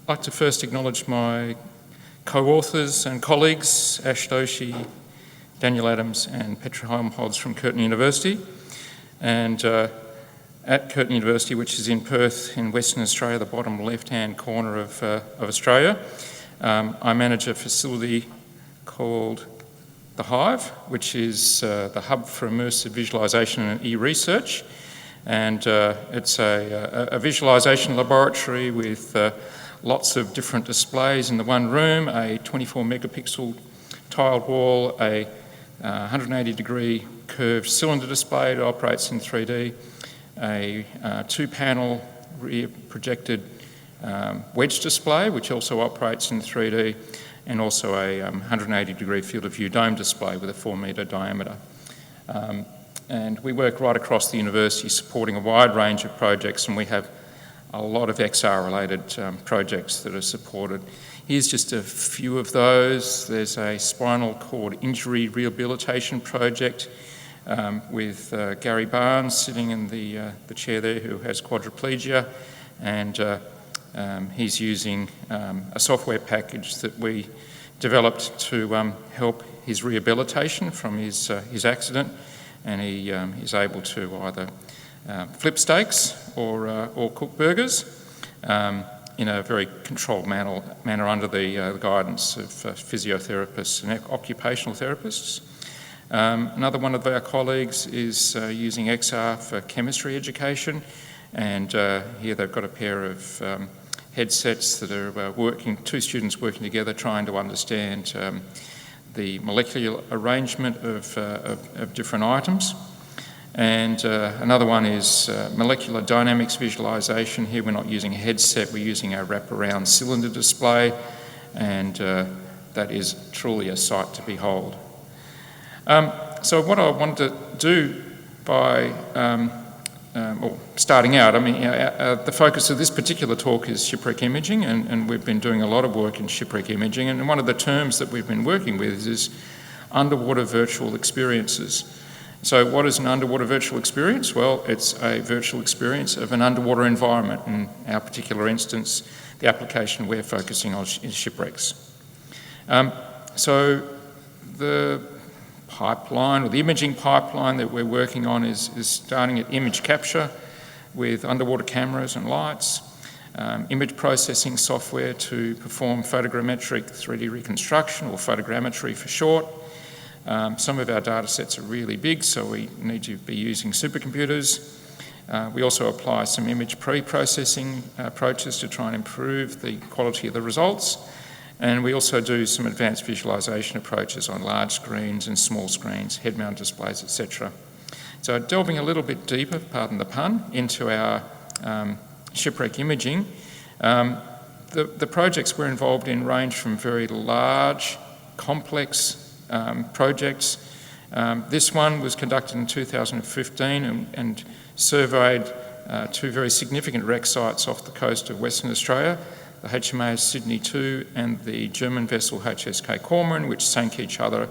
like to first acknowledge my co-authors and colleagues, Ash Doshi, Daniel Adams and Petra Helmholtz from Curtin University. And at Curtin University, which is in Perth in Western Australia, the bottom left-hand corner of Australia, I manage a facility called the HIVE, which is the Hub for Immersive Visualisation and eResearch. And it's a visualisation laboratory with lots of different displays in the one room, a 24 megapixel tiled wall, a 180-degree curved cylinder display that operates in 3D, a two-panel rear projected wedge display which also operates in 3D, and also a 180-degree field of view dome display with a 4-metre diameter. And we work right across the university supporting a wide range of projects, and we have a lot of XR-related projects that are supported. Here's just a few of those. There's a spinal cord injury rehabilitation project with Gary Barnes sitting in the chair there, who has quadriplegia, and he's using a software package that we developed to help his rehabilitation from his accident, and he is able to either flip steaks or cook burgers in a very controlled manner under the guidance of physiotherapists and occupational therapists. Another one of our colleagues is using XR for chemistry education, and here they've got a pair of headsets that are two students working together trying to understand the molecular arrangement of different items. And another one is molecular dynamics visualisation. Here we're not using a headset, we're using our wraparound cylinder display, and that is truly a sight to behold. So what I wanted to do by starting out, the focus of this particular talk is shipwreck imaging, and we've been doing a lot of work in shipwreck imaging, and one of the terms that we've been working with is underwater virtual experiences. So what is an underwater virtual experience? Well, it's a virtual experience of an underwater environment. In our particular instance, the application we're focusing on is shipwrecks. So the pipeline, or the imaging pipeline that we're working on is starting at image capture with underwater cameras and lights, image processing software to perform photogrammetric 3D reconstruction, or photogrammetry for short. Some of our data sets are really big, so we need to be using supercomputers. We also apply some image pre-processing approaches to try and improve the quality of the results. And we also do some advanced visualisation approaches on large screens and small screens, head-mount displays, etc. So delving a little bit deeper, pardon the pun, into our shipwreck imaging, the projects we're involved in range from very large, complex projects. This one was conducted in 2015 and surveyed two very significant wreck sites off the coast of Western Australia, the HMAS Sydney 2 and the German vessel HSK Cormoran, which sank each other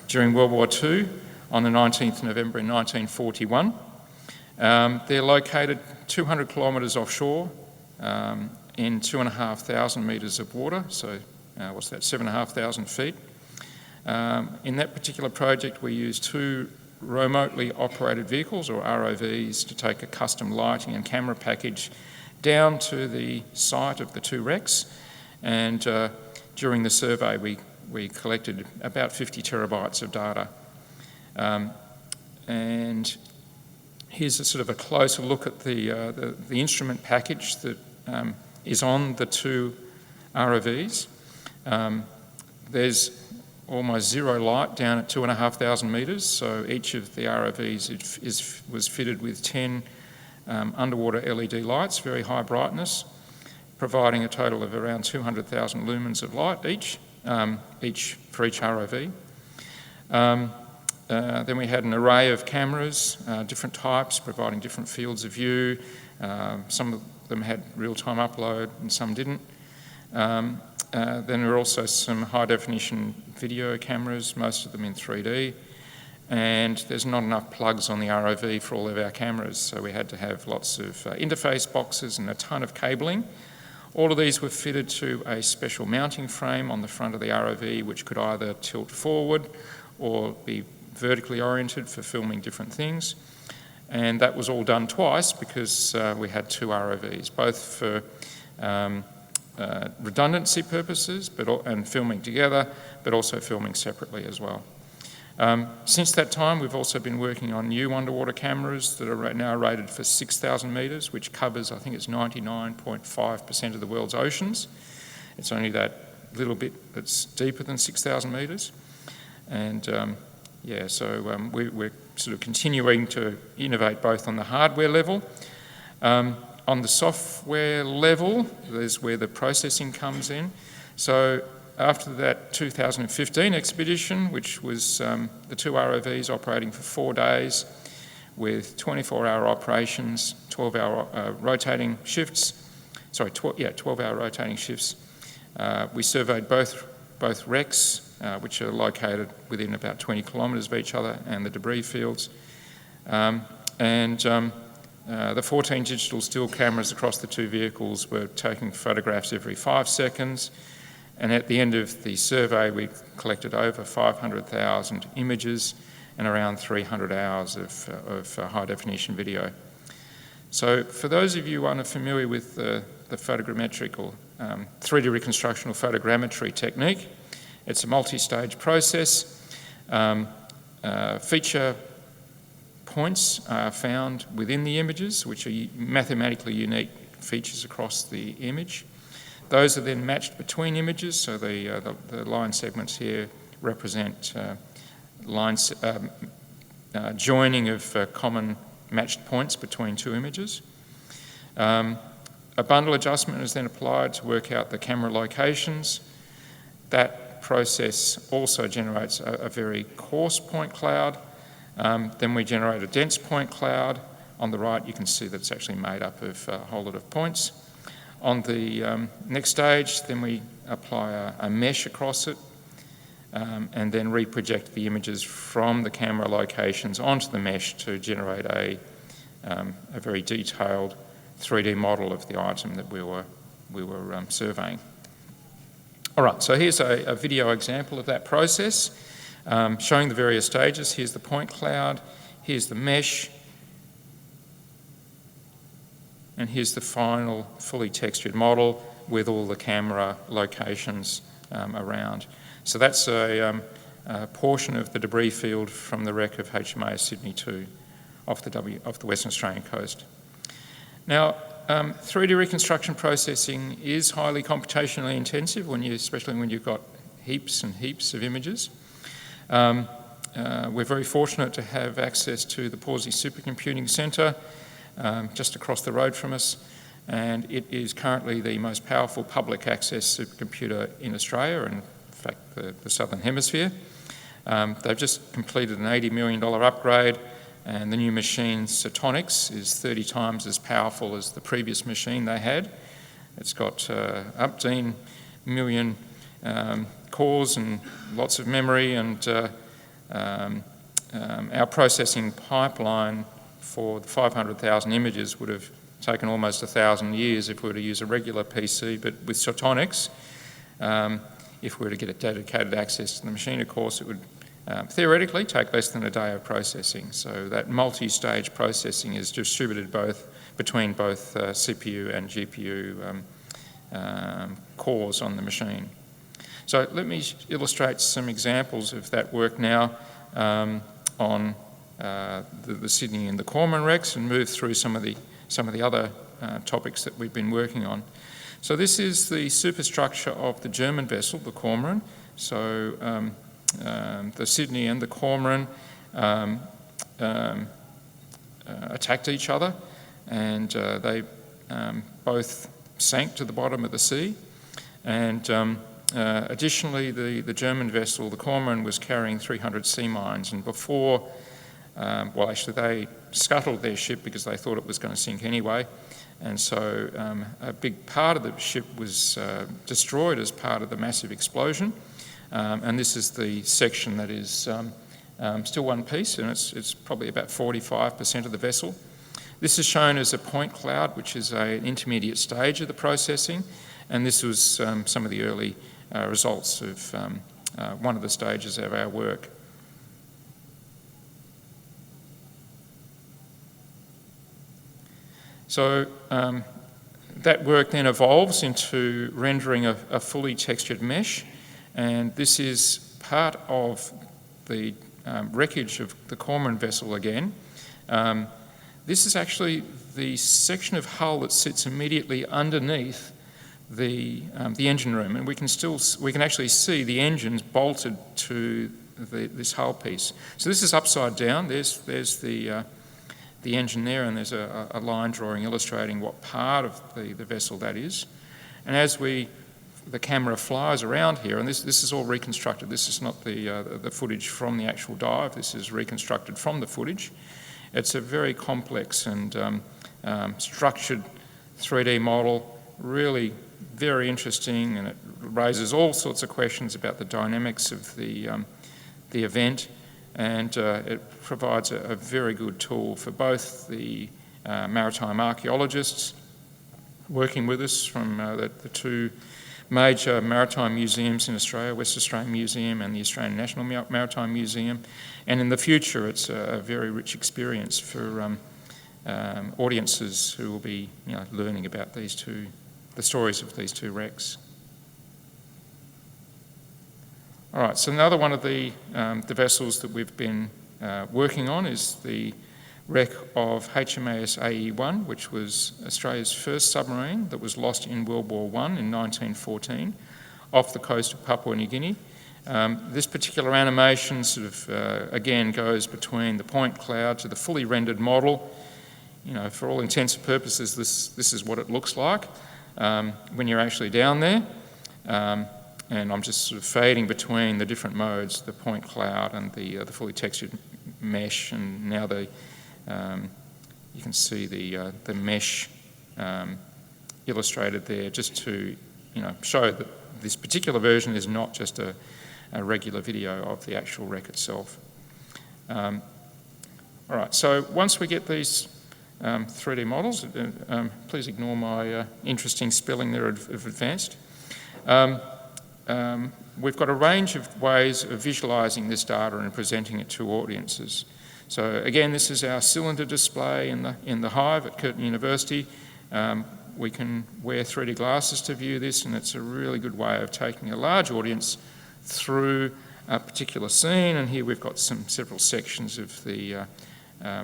during World War II on the 19th November in 1941. They're located 200 kilometres offshore in 2,500 metres of water, so what's that, 7,500 feet. In that particular project, we used two remotely operated vehicles, or ROVs, to take a custom lighting and camera package down to the site of the two wrecks, and during the survey we collected about 50 terabytes of data. And here's a sort of a closer look at the instrument package that is on the two ROVs. There's almost zero light down at 2,500 metres, so each of the ROVs was fitted with 10 underwater LED lights, very high brightness, providing a total of around 200,000 lumens of light each for each ROV. Then we had an array of cameras, different types, providing different fields of view. Some of them had real-time upload and some didn't. Then there were also some high-definition video cameras, most of them in 3D. And there's not enough plugs on the ROV for all of our cameras, so we had to have lots of interface boxes and a ton of cabling, All of these were fitted to a special mounting frame on the front of the ROV, which could either tilt forward or be vertically oriented for filming different things. And that was all done twice because we had two ROVs, both for redundancy purposes and filming together, but also filming separately as well. Since that time, we've also been working on new underwater cameras that are now rated for 6,000 metres, which covers, I think it's 99.5% of the world's oceans. It's only that little bit that's deeper than 6,000 metres. And we're sort of continuing to innovate both on the hardware level. On the software level, there's where the processing comes in. So after that 2015 expedition, which was the two ROVs operating for 4 days with 24-hour operations, 12-hour rotating shifts, 12-hour rotating shifts, we surveyed both wrecks, which are located within about 20 kilometres of each other, and the debris fields. The 14 digital still cameras across the two vehicles were taking photographs every 5 seconds. And at the end of the survey, we collected over 500,000 images and around 300 hours of high-definition video. So for those of you unfamiliar with the photogrammetric or 3D reconstruction or photogrammetry technique, it's a multi-stage process. Feature points are found within the images, which are mathematically unique features across the image. Those are then matched between images, so the line segments here represent joining of common matched points between two images. A bundle adjustment is then applied to work out the camera locations. That process also generates a very coarse point cloud. Then we generate a dense point cloud. On the right, you can see that it's actually made up of a whole lot of points. On the next stage, then we apply a mesh across it and then reproject the images from the camera locations onto the mesh to generate a very detailed 3D model of the item that we were surveying. All right, so here's a video example of that process showing the various stages. Here's the point cloud, here's the mesh, and here's the final fully textured model with all the camera locations around. So that's a portion of the debris field from the wreck of HMAS Sydney 2 off the Western Australian coast. Now, 3D reconstruction processing is highly computationally intensive, especially when you've got heaps and heaps of images. We're very fortunate to have access to the Pawsey Supercomputing Centre just across the road from us, and it is currently the most powerful public access supercomputer in Australia, and in fact the Southern Hemisphere. They've just completed an $80 million upgrade, and the new machine, Photonics, is 30 times as powerful as the previous machine they had. It's got 18 million cores and lots of memory, and our processing pipeline for the 500,000 images would have taken almost 1,000 years if we were to use a regular PC, but with Photonics, if we were to get a dedicated access to the machine, of course, it would theoretically take less than a day of processing. So that multi-stage processing is distributed between both CPU and GPU cores on the machine. So let me illustrate some examples of that work now on the Sydney and the Cormoran wrecks, and move through some of the other topics that we've been working on. So this is the superstructure of the German vessel, the Cormoran. So the Sydney and the Cormoran attacked each other, and they both sank to the bottom of the sea. And additionally, the German vessel, the Cormoran, was carrying 300 sea mines, and before, they scuttled their ship because they thought it was going to sink anyway, and so a big part of the ship was destroyed as part of the massive explosion, and this is the section that is still one piece, and it's probably about 45% of the vessel. This is shown as a point cloud, which is an intermediate stage of the processing, and this was some of the early results of one of the stages of our work. So that work then evolves into rendering a fully textured mesh, and this is part of the wreckage of the Cormoran vessel again. This is actually the section of hull that sits immediately underneath the engine room, and we can actually see the engines bolted to this hull piece. So this is upside down. There's the engine there, and there's a line drawing illustrating what part of the vessel that is. And as the camera flies around here, and this is all reconstructed. This is not the footage from the actual dive. This is reconstructed from the footage. It's a very complex and structured 3D model, really very interesting, and it raises all sorts of questions about the dynamics of the event, and it provides a very good tool for both the maritime archaeologists working with us from the two major maritime museums in Australia, West Australian Museum and the Australian National Maritime Museum. And in the future, it's a very rich experience for audiences who will be learning about the stories of these two wrecks. All right, so another one of the vessels that we've been working on is the wreck of HMAS AE1, which was Australia's first submarine that was lost in World War I in 1914 off the coast of Papua New Guinea. This particular animation sort of, again, goes between the point cloud to the fully rendered model. For all intents and purposes, this is what it looks like when you're actually down there. And I'm just sort of fading between the different modes, the point cloud and the fully textured mesh, and now you can see the mesh illustrated there, just to show that this particular version is not just a regular video of the actual wreck itself. All right, so once we get these 3D models, please ignore my interesting spelling there of advanced. We've got a range of ways of visualising this data and presenting it to audiences. So again, this is our cylinder display in the Hive at Curtin University. We can wear 3D glasses to view this, and it's a really good way of taking a large audience through a particular scene. And here we've got several sections of the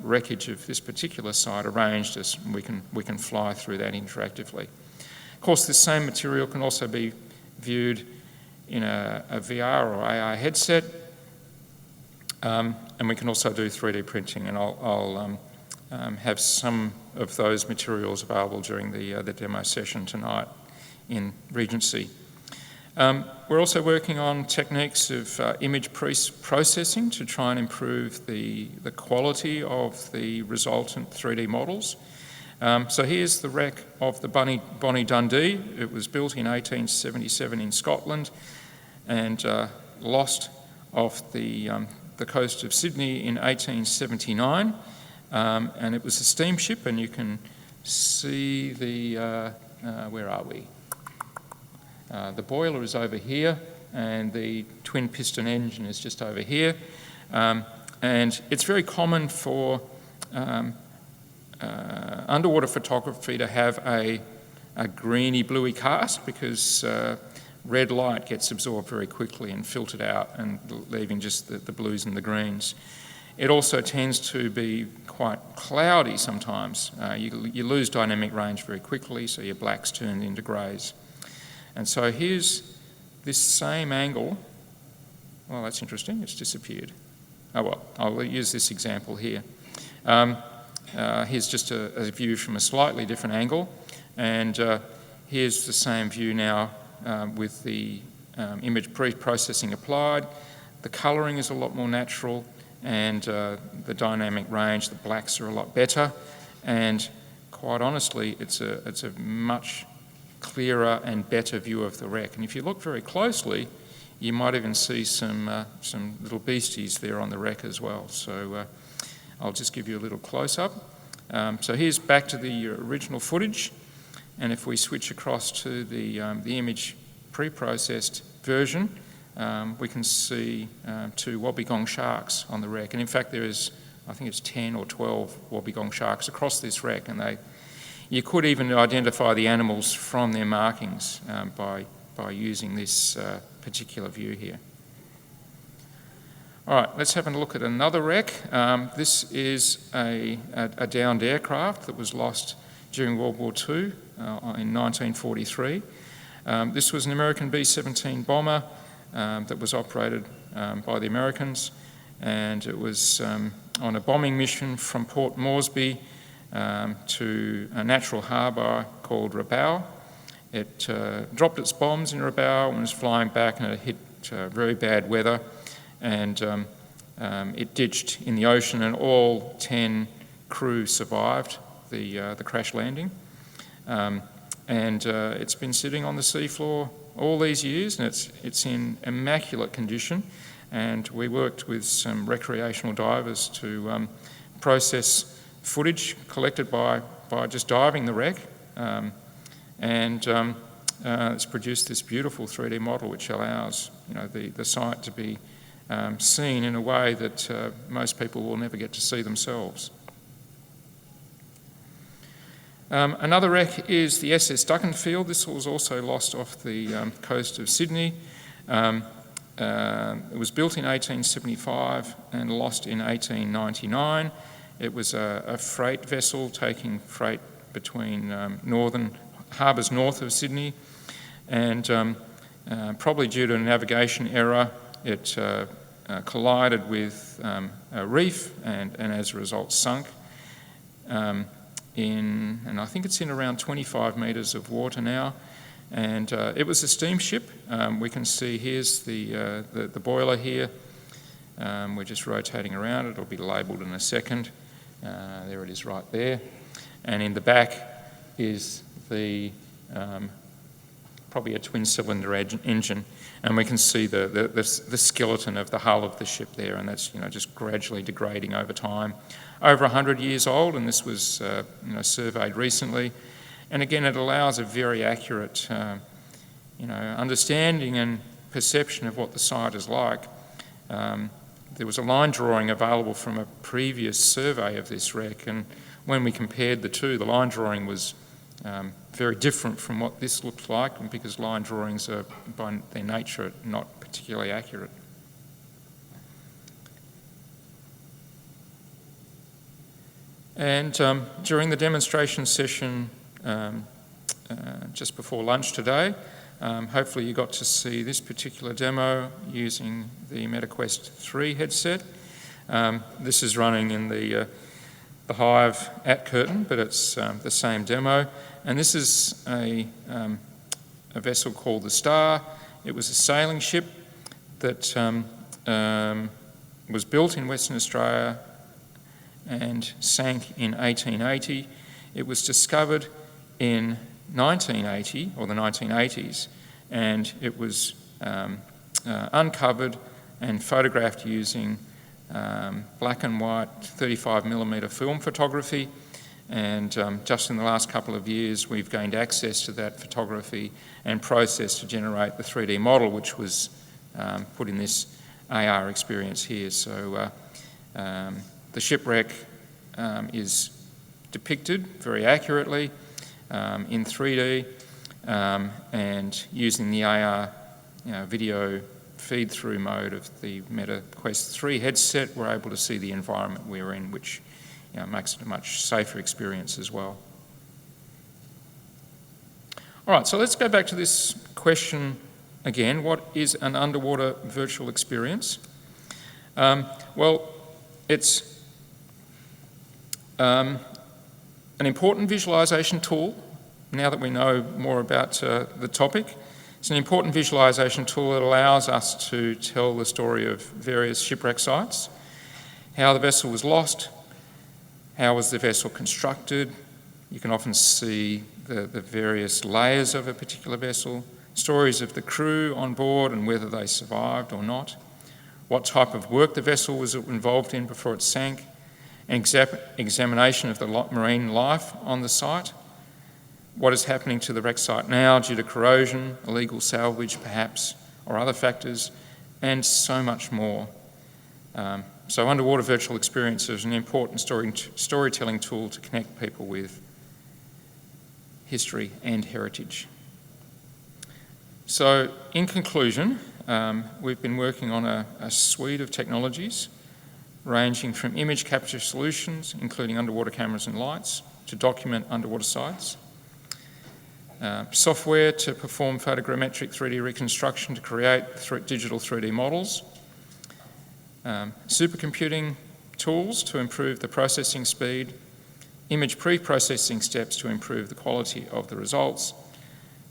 wreckage of this particular site arranged as we can fly through that interactively. Of course, this same material can also be viewed in a VR or AR headset. And we can also do 3D printing, and I'll have some of those materials available during the demo session tonight in Regency. We're also working on techniques of image processing to try and improve the quality of the resultant 3D models. So here's the wreck of the Bonnie Dundee. It was built in 1877 in Scotland and lost off the coast of Sydney in 1879, and it was a steamship, and you can see where are we? The boiler is over here, and the twin piston engine is just over here, and it's very common for underwater photography to have a greeny bluey cast because red light gets absorbed very quickly and filtered out, and leaving just the blues and the greens. It also tends to be quite cloudy sometimes. You lose dynamic range very quickly, so your blacks turn into greys. And so here's this same angle. Well, that's interesting, it's disappeared. Oh well, I'll use this example here. Here's just a view from a slightly different angle, and here's the same view now with the image pre-processing applied. The colouring is a lot more natural, and the dynamic range, the blacks are a lot better, and quite honestly, it's a much clearer and better view of the wreck. And if you look very closely, you might even see some little beasties there on the wreck as well. So I'll just give you a little close-up. So here's back to the original footage, and if we switch across to the image pre-processed version, we can see 2 wobbegong sharks on the wreck. And in fact, there is, I think it's 10 or 12 wobbegong sharks across this wreck, and you could even identify the animals from their markings by using this particular view here. All right, let's have a look at another wreck. This is a downed aircraft that was lost during World War II in 1943. This was an American B-17 bomber that was operated by the Americans, and it was on a bombing mission from Port Moresby to a natural harbour called Rabaul. It dropped its bombs in Rabaul and was flying back, and it hit very bad weather, and it ditched in the ocean, and all 10 crew survived the crash landing. And it's been sitting on the seafloor all these years, and it's in immaculate condition. And we worked with some recreational divers to process footage collected by just diving the wreck, and it's produced this beautiful 3D model which allows the site to be seen in a way that most people will never get to see themselves. Another wreck is the SS Duckenfield. This was also lost off the coast of Sydney. It was built in 1875 and lost in 1899. It was a freight vessel taking freight between northern harbours north of Sydney, and probably due to a navigation error, it collided with a reef and as a result sunk. And I think it's in around 25 metres of water now, and it was a steamship. We can see here's the boiler here. We're just rotating around it. It'll be labelled in a second. There it is right there, and in the back is the probably a twin-cylinder engine, and we can see the skeleton of the hull of the ship there, and that's just gradually degrading over time. Over 100 years old, and this was surveyed recently, and again it allows a very accurate understanding and perception of what the site is like. There was a line drawing available from a previous survey of this wreck, and when we compared the two, the line drawing was very different from what this looked like, because line drawings are by their nature not particularly accurate. And during the demonstration session just before lunch today, hopefully you got to see this particular demo using the MetaQuest 3 headset. This is running in the HIVE at Curtin, but it's the same demo. And this is a vessel called the Star. It was a sailing ship that was built in Western Australia and sank in 1880. It was discovered in 1980, or the 1980s, and it was uncovered and photographed using black and white 35mm film photography, and just in the last couple of years we've gained access to that photography and processed to generate the 3D model, which was put in this AR experience here. So the shipwreck is depicted very accurately in 3D, and using the AR video feed-through mode of the MetaQuest 3 headset, we're able to see the environment we're in, which makes it a much safer experience as well. All right, so let's go back to this question again. What is an underwater virtual experience? Well, it's an important visualisation tool. Now that we know more about the topic, it's an important visualisation tool that allows us to tell the story of various shipwreck sites, how the vessel was lost, how was the vessel constructed. You can often see the various layers of a particular vessel, stories of the crew on board and whether they survived or not, what type of work the vessel was involved in before it sank, an examination of the marine life on the site, what is happening to the wreck site now due to corrosion, illegal salvage perhaps, or other factors, and so much more. So underwater virtual experience is an important storytelling tool to connect people with history and heritage. So in conclusion, we've been working on a suite of technologies ranging from image capture solutions, including underwater cameras and lights, to document underwater sites, software to perform photogrammetric 3D reconstruction to create digital 3D models, supercomputing tools to improve the processing speed, image pre-processing steps to improve the quality of the results,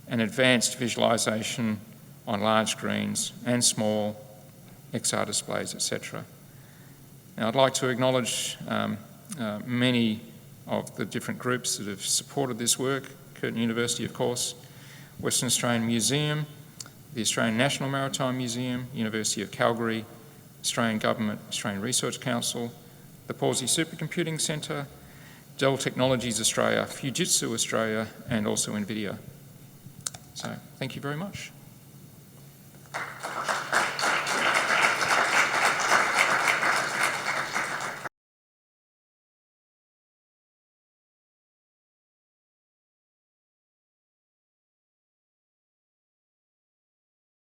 and advanced visualisation on large screens and small XR displays, etc. Now, I'd like to acknowledge many of the different groups that have supported this work: Curtin University, of course, Western Australian Museum, the Australian National Maritime Museum, University of Calgary, Australian Government, Australian Research Council, the Pawsey Supercomputing Centre, Dell Technologies Australia, Fujitsu Australia, and also NVIDIA. So, thank you very much.